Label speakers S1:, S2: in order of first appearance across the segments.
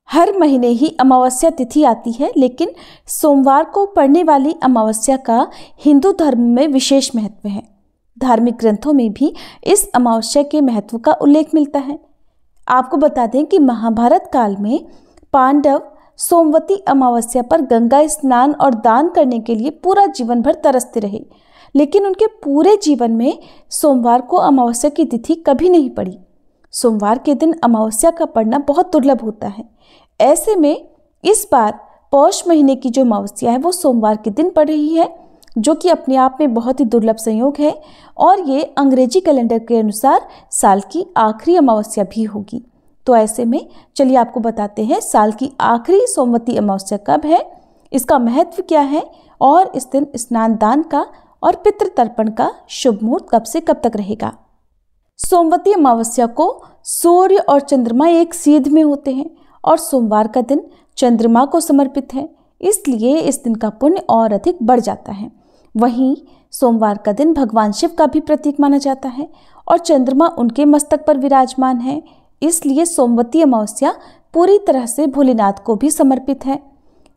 S1: हर महीने ही अमावस्या तिथि आती है, लेकिन सोमवार को पड़ने वाली अमावस्या का हिंदू धर्म में विशेष महत्व है। धार्मिक ग्रंथों में भी इस अमावस्या के महत्व का उल्लेख मिलता है। आपको बता दें कि महाभारत काल में पांडव सोमवती अमावस्या पर गंगा स्नान और दान करने के लिए पूरा जीवन भर तरसते रहे, लेकिन उनके पूरे जीवन में सोमवार को अमावस्या की तिथि कभी नहीं पड़ी। सोमवार के दिन अमावस्या का पड़ना बहुत दुर्लभ होता है। ऐसे में इस बार पौष महीने की जो अमावस्या है वो सोमवार के दिन पड़ रही है, जो कि अपने आप में बहुत ही दुर्लभ संयोग है और ये अंग्रेजी कैलेंडर के अनुसार साल की आखिरी अमावस्या भी होगी। तो ऐसे में चलिए आपको बताते हैं साल की आखिरी सोमवती अमावस्या कब है, इसका महत्व क्या है और इस दिन स्नान दान का और पितृ तर्पण का शुभ मुहूर्त कब से कब तक रहेगा। सोमवती अमावस्या को सूर्य और चंद्रमा एक सीध में होते हैं और सोमवार का दिन चंद्रमा को समर्पित है, इसलिए इस दिन का पुण्य और अधिक बढ़ जाता है। वहीं सोमवार का दिन भगवान शिव का भी प्रतीक माना जाता है और चंद्रमा उनके मस्तक पर विराजमान है, इसलिए सोमवती अमावस्या पूरी तरह से भोलेनाथ को भी समर्पित है।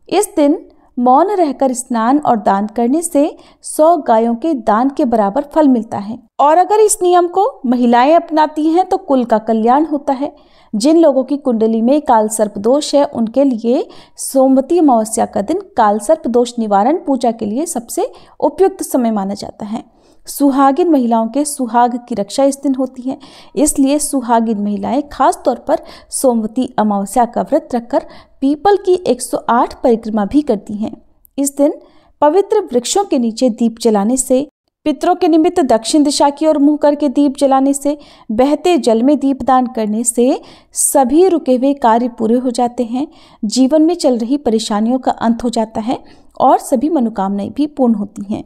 S1: इस दिन मौन रहकर स्नान और दान करने से 100 गायों के दान के बराबर फल मिलता है और अगर इस नियम को महिलाएं अपनाती हैं तो कुल का कल्याण होता है। जिन लोगों की कुंडली में काल सर्प दोष है उनके लिए सोमवती अमावस्या का दिन काल सर्प दोष निवारण पूजा के लिए सबसे उपयुक्त समय माना जाता है। सुहागिन महिलाओं के सुहाग की रक्षा इस दिन होती है, इसलिए सुहागिन महिलाएं खास तौर पर सोमवती अमावस्या का व्रत रखकर पीपल की 108 परिक्रमा भी करती हैं। इस दिन पवित्र वृक्षों के नीचे दीप जलाने से, पितरों के निमित्त दक्षिण दिशा की ओर मुंह करके दीप जलाने से, बहते जल में दीपदान करने से सभी रुके हुए कार्य पूरे हो जाते हैं, जीवन में चल रही परेशानियों का अंत हो जाता है और सभी मनोकामनाएं भी पूर्ण होती हैं।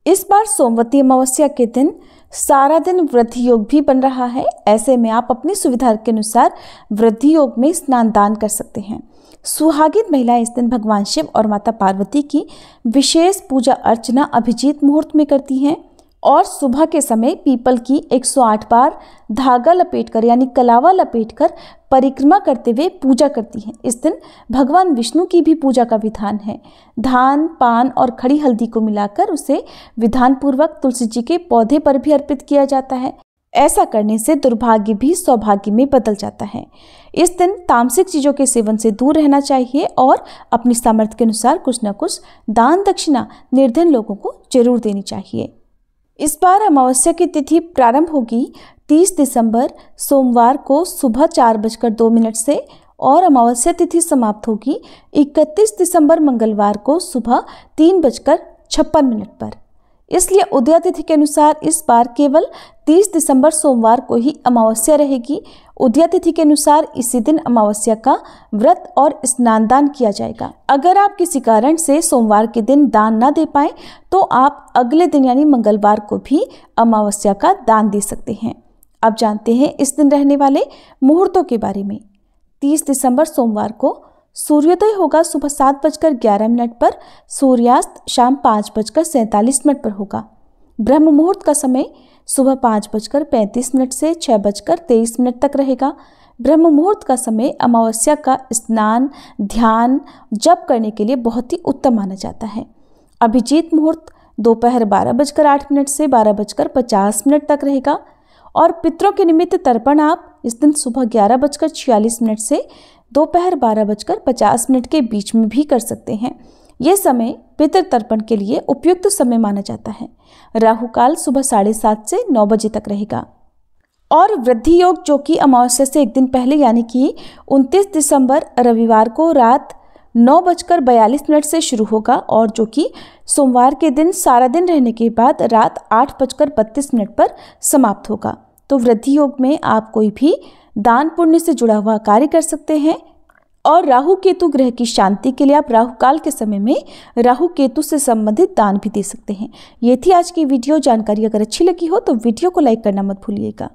S1: इस बार सोमवती अमावस्या के दिन सारा दिन वृद्धि योग भी बन रहा है। ऐसे में आप अपनी सुविधा के अनुसार वृद्धि योग में स्नान दान कर सकते हैं। सुहागिन महिलाएं इस दिन भगवान शिव और माता पार्वती की विशेष पूजा अर्चना अभिजीत मुहूर्त में करती हैं और सुबह के समय पीपल की 108 बार धागा लपेटकर यानी कलावा लपेटकर परिक्रमा करते हुए पूजा करती हैं। इस दिन भगवान विष्णु की भी पूजा का विधान है। धान, पान और खड़ी हल्दी को मिलाकर उसे विधान पूर्वक तुलसी जी के पौधे पर भी अर्पित किया जाता है। ऐसा करने से दुर्भाग्य भी सौभाग्य में बदल जाता है। इस दिन तामसिक चीजों के सेवन से दूर रहना चाहिए और अपनी सामर्थ्य के अनुसार कुछ न कुछ दान दक्षिणा निर्धन लोगों को जरूर देनी चाहिए। इस बार अमावस्या की तिथि प्रारंभ होगी 30 दिसंबर सोमवार को सुबह 4:02 से और अमावस्या तिथि समाप्त होगी 31 दिसंबर मंगलवार को सुबह 3:56 पर। इसलिए उदया तिथि के अनुसार इस बार केवल 30 दिसंबर सोमवार को ही अमावस्या रहेगी। उदया तिथि के अनुसार इसी दिन अमावस्या का व्रत और स्नान दान किया जाएगा। अगर आप किसी कारण से सोमवार के दिन दान ना दे पाए तो आप अगले दिन यानी मंगलवार को भी अमावस्या का दान दे सकते हैं। अब जानते हैं इस दिन रहने वाले मुहूर्तों के बारे में। 30 दिसंबर सोमवार को सूर्योदय होगा सुबह 7:11 पर, सूर्यास्त शाम 5:47 पर होगा। ब्रह्म मुहूर्त का समय सुबह 5:35 से 6:23 तक रहेगा। ब्रह्म मुहूर्त का समय अमावस्या का स्नान, ध्यान, जप करने के लिए बहुत ही उत्तम माना जाता है। अभिजीत मुहूर्त दोपहर 12:08 से 12:50 तक रहेगा और पितरों के निमित्त तर्पण आप इस दिन सुबह 11:46 से दोपहर 12:50 के बीच में भी कर सकते हैं। ये समय पितृ तर्पण के लिए उपयुक्त समय माना जाता है। राहु काल सुबह 7:30 से 9 बजे तक रहेगा और वृद्धि योग जो कि अमावस्या से एक दिन पहले यानी कि 29 दिसंबर रविवार को रात 9:42 से शुरू होगा और जो कि सोमवार के दिन सारा दिन रहने के बाद रात 8:32 पर समाप्त होगा। तो वृद्धि योग में आप कोई भी दान पुण्य से जुड़ा हुआ कार्य कर सकते हैं और राहु केतु ग्रह की शांति के लिए आप राहु काल के समय में राहु केतु से संबंधित दान भी दे सकते हैं। ये थी आज की वीडियो। जानकारी अगर अच्छी लगी हो तो वीडियो को लाइक करना मत भूलिएगा।